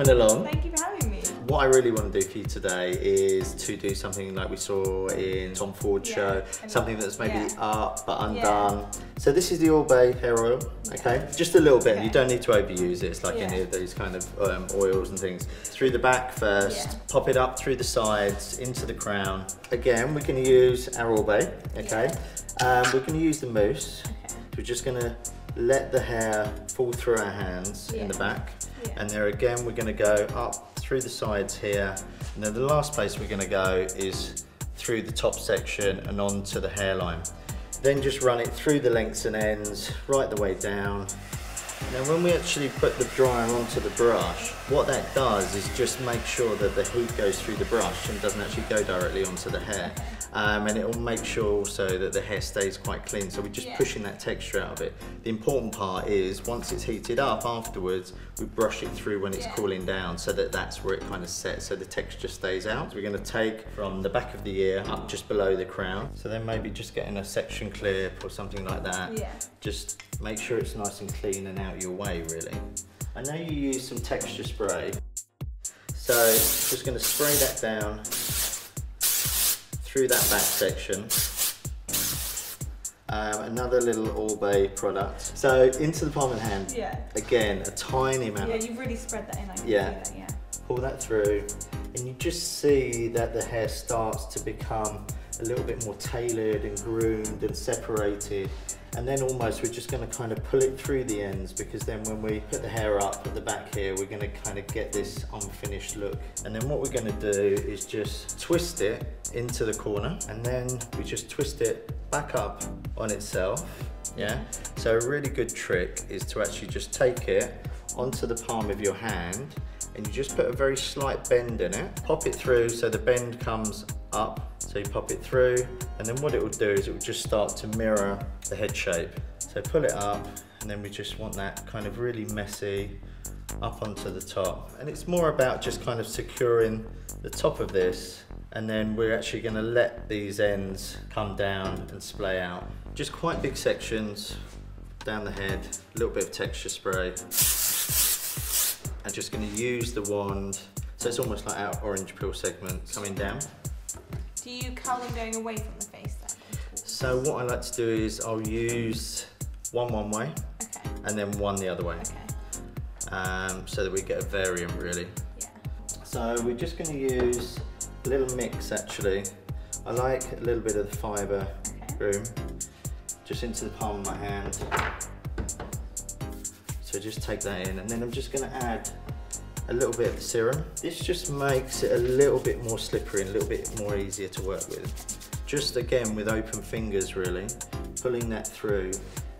coming along. Thank you for having me. What I really want to do for you today is to do something like we saw in Tom Ford's show, something that's maybe up but undone. So this is the All Bay hair oil, okay? Just a little bit, you don't need to overuse it. It's like any of these kind of oils and things. Through the back first, pop it up through the sides, into the crown. Again, we're going to use our All Bay, okay? We're going to use the mousse. We're just going to let the hair fall through our hands in the back. And there again, we're going to go up through the sides here. And then the last place we're going to go is through the top section and onto the hairline. Then just run it through the lengths and ends, right the way down. Now when we actually put the dryer onto the brush, what that does is just make sure that the heat goes through the brush and doesn't actually go directly onto the hair. And it will make sure also that the hair stays quite clean, so we're just pushing that texture out of it. The important part is once it's heated up afterwards, we brush it through when it's cooling down, so that that's where it kind of sets, so the texture stays out. So we're going to take from the back of the ear up just below the crown, so then maybe just getting a section clip or something like that. Just make sure it's nice and clean and out your way, really. I know you use some texture spray, so just going to spray that down through that back section. Another little All Bay product. So into the palm of the hand. Again, a tiny amount. Yeah, you've really spread that in. I can see that, Pull that through, and you just see that the hair starts to become a little bit more tailored and groomed and separated. And then almost we're just going to kind of pull it through the ends, because then when we put the hair up at the back here, we're going to kind of get this unfinished look. And then what we're going to do is just twist it into the corner, and then we just twist it back up on itself. So a really good trick is to actually just take it onto the palm of your hand, and you just put a very slight bend in it, pop it through so the bend comes up. So you pop it through, and then what it will do is it will just start to mirror the head shape. So pull it up, and then we just want that kind of really messy up onto the top. And it's more about just kind of securing the top of this, and then we're actually going to let these ends come down and splay out. Just quite big sections down the head, a little bit of texture spray. I'm just going to use the wand, so it's almost like our orange peel segment coming down. Do you curl them going away from the face then? So what I like to do is I'll use one way, and then one the other way, so that we get a variant really. So we're just going to use a little mix actually. I like a little bit of the fibre room, just into the palm of my hand. So just take that in, and then I'm just going to add a little bit of the serum. This just makes it a little bit more slippery and a little bit more easier to work with. Just again with open fingers really, pulling that through,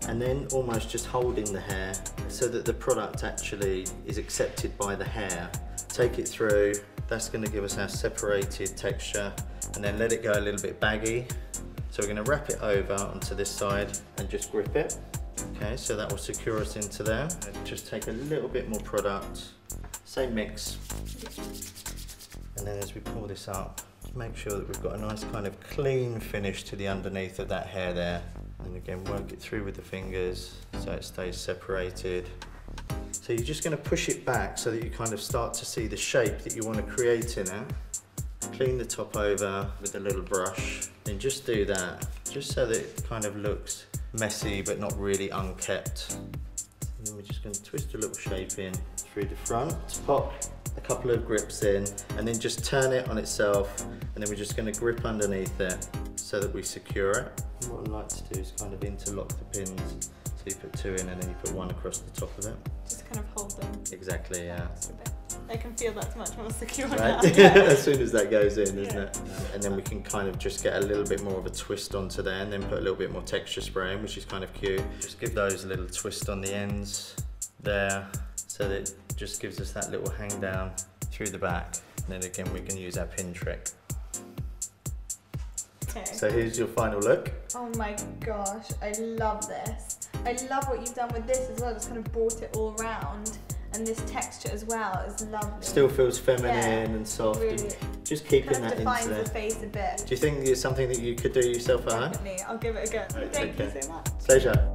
and then almost just holding the hair so that the product actually is accepted by the hair. Take it through, that's going to give us our separated texture, and then let it go a little bit baggy. So we're going to wrap it over onto this side and just grip it. Okay, so that will secure us into there. And just take a little bit more product. Same mix, and then as we pull this up, just make sure that we've got a nice kind of clean finish to the underneath of that hair there. And again, work it through with the fingers so it stays separated. So you're just going to push it back so that you kind of start to see the shape that you want to create in it. Clean the top over with a little brush, then just do that, just so that it kind of looks messy but not really unkept. And then we're just going to twist a little shape in through the front, pop a couple of grips in, and then just turn it on itself, and then we're just going to grip underneath it so that we secure it. And what I like to do is kind of interlock the pins. So you put two in, and then you put one across the top of it. Just kind of hold them. Exactly, yeah. I can feel that's much more secure now. now. As soon as that goes in, isn't it? And then we can kind of just get a little bit more of a twist onto there, and then put a little bit more texture spray in, which is kind of cute. Just give those a little twist on the ends there, so that it just gives us that little hang down through the back. And then again, we can use our pin trick. So here's your final look. Oh my gosh, I love this. I love what you've done with this as well, just kind of brought it all around. And this texture as well is lovely. Still feels feminine and soft. Really, and just keeping kind of that defines into the face a bit. Do you think it's something that you could do yourself at home? Definitely, I'll give it a go. Right, Thank you so much. Pleasure.